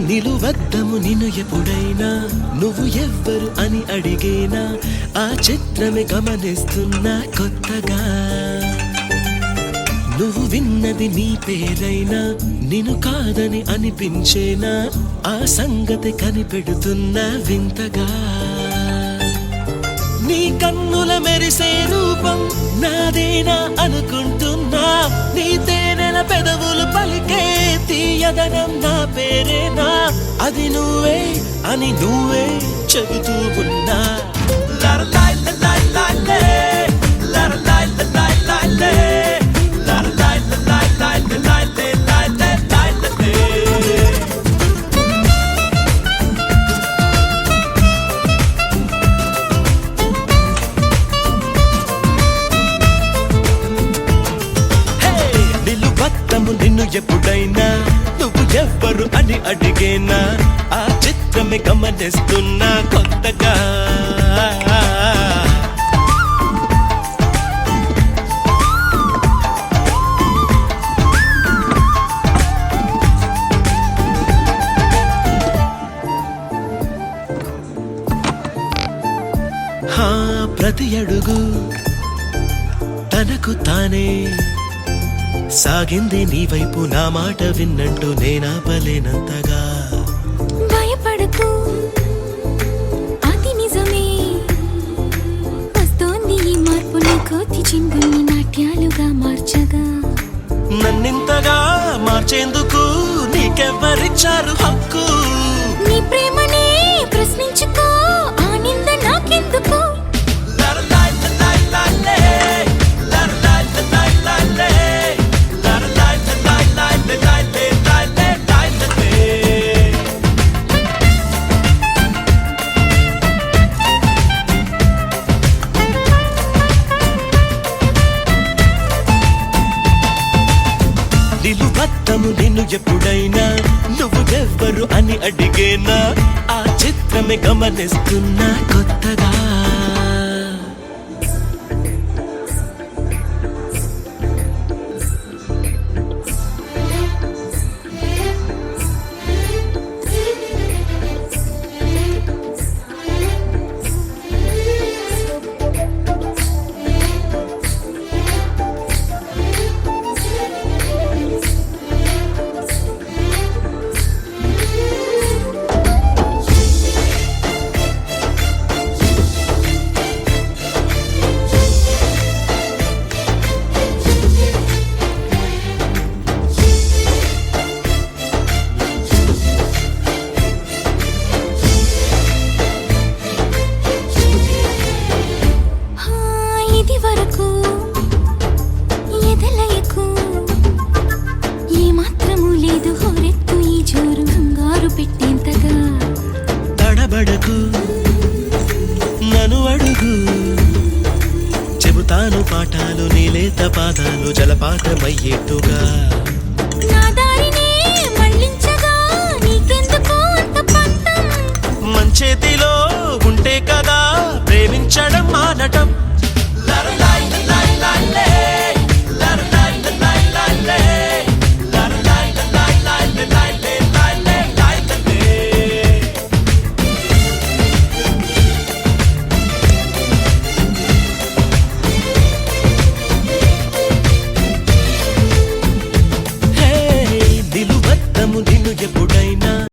నిలువద్దము నిన్ను ఎప్పుడైనా నువ్వు ఎవ్వరు అని అడిగేనా ఆ చిత్రమే గమనిస్తున్నా కొత్తగా నువ్వు విన్నది నీ పేరైనా నిన్ను కాదని అనిపించేనా ఆ సంగతి కనిపెడుతున్నా వింతగా నీ కన్నుల మెరిసే రూపం నాదేనా అనుకుంటున్నా నీ తేనెల పెదవులు పలికే తీయదనం నా పేరేనా అది నువ్వే అని నువ్వే చెబుతూ ఉన్నా నిన్ను ఎప్పుడైనా నువ్వు ఎవ్వరు అని అడిగేనా ఆ చిత్రమే గమనిస్తున్నా కొత్తగా ప్రతి అడుగు తనకు తానే సాగింది నీ వైపు నా మాట విన్నట్టు నేనాపలేనంతగా భయపడకు అది నిజమే వస్తోంది ఈ మార్పు నీ కోతి చిందుని నాట్యాలుగా మార్చగా నన్నింతగా మార్చేందుకు నీకెవ్వరిచ్చారు హక్కు నీ ప్రేమనే ప్రశ్నించుకో ఆ నింద నాకెందుకు నిలువద్దము నిన్ను ఎప్పుడైనా నువ్వు ఎవ్వరు అని అడిగేనా ఆ చిత్రమే గమనిస్తున్నా కొత్తగా నన్ను అడుగు చెబుతాను పాఠాలు నీలేత పాదాలు జలపాతమయ్యేట్టుగా మంచేతిలో